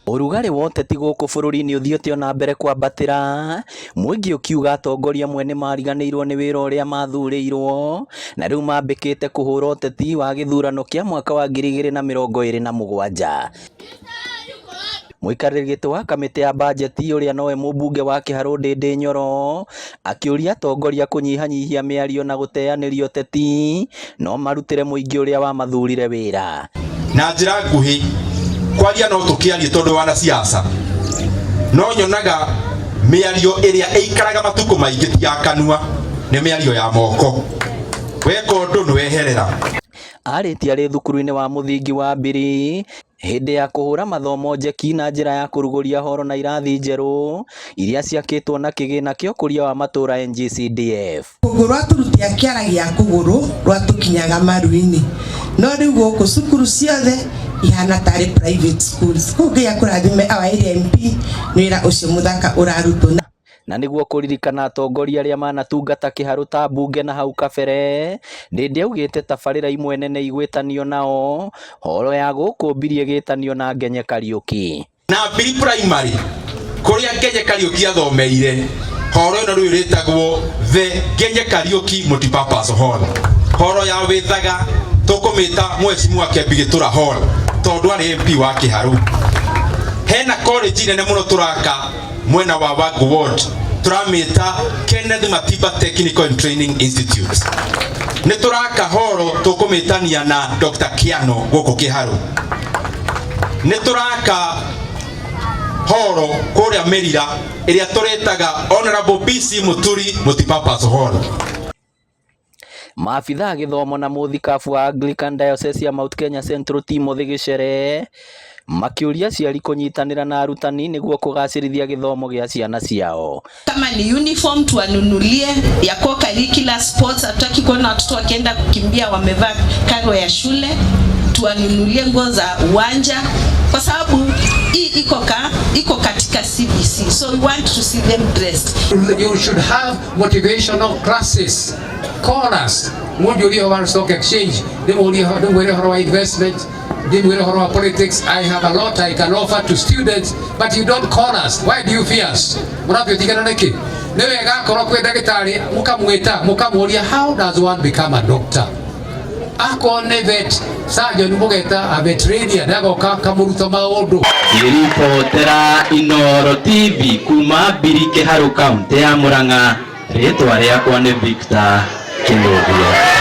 Urugari wote ti guku bururi-ini uthiete ona mbere kwambatira, muingi ukiuga atongoria mwene mariganirwo ni wira uria mathurirwo na riu mambikite kuhura uteti wa githurano kia mwaka wa 2027. Muikarĩri gĩtĩ wa kamĩtĩ ya bajeti uria nowe mũmbunge wa Kiharu Ndindi Nyoro akiuria atongoria kunyihanyihia mĩario na guteanĩria uteti no marutire muingi uria wa mathurire wira na njira nguhi. Kwaria no tukiarie tondu wana siasa no nyonaga mĩario ĩrĩa ĩikaraga matuko maingi ti ya kanua, ni mĩario ya moko. Weka ũndũ nĩ weherera. Arĩtie arĩ thukuru-inĩ wa mũthingi wa Mbiri hindi ya kuhura mathomo njeki na njira ya kuruguria horo na irathi njeru iria ciakĩtwo na kĩgĩna kĩa ũkũria wa matũra NGCDF. Kũgũrũ aturutia kĩara gĩa kũgũrũ rwatũkinyaga maru-inĩ no rĩu gũkũ cukuru ciothe ihana tarĩ private schools. Kũngĩa kũrathime awa MP nĩ wĩra ũcio mũthaka ũrarutwo na niguo kuririkana atongoria aria manatungata Kiharu ta mbunge na hau kabere. Ndindi augite tabarĩra imwe nene igwitanio nao horo ya gũkũmbirie gĩtanio na Ngenye Kariuki na Mbiri primary kuria Ngenye Kariuki athomeire. Horo ĩno rĩu ĩtagwo the Ngenye Kariuki multipurpose hall. Horo ya wĩthaga tũkũmĩta Mheshimiwa Kĩambi Gĩtũra hall tondu arĩ MP wa Kiharu. Hena college nene mũno turaka mwena wa Wangũ ward turamita Kenneth Matiba Technical and Training Institute. Ni turaka horo tukumitania na Dr. Kiano gũkũ Kiharu. Ni turaka horo kuria Merira iria turetaga Honorable BC Muturi multipurpose hall. Maabitha gĩthomo na mũthikabu wa Anglican Diocese ya Mount Kenya Central Timothy Gichere makiuria ciari kunyitanira na arutani niguo kugacirithia githomo gia ciana ciao. Kama ni uniform tuwanunulie ya co-curricular sports, hatutaki kuona watoto wakienda kukimbia wamevaa karo ya shule. Tuwanunulie nguo za uwanja kwa sababu hii iko katika CBC, so we want to see them dressed. You should have motivational classes. Call us. Mujuri wa stock exchange, demuri wa investment, demuri wa politics. I have a lot I can offer to students, but you don't call us. Why do you fear us? Murapitikana niki. Newe gakoro kwe dagitari mukamwita mukamuria how does one become a doctor? Ako nevet sajo nimugeta a veterinarian agoka kamuruta maundu. Iripotera Inooro TV kuma Mbiri Kiharu County ya Murang'a. Ritwa riakwa ni Victor Kindodia.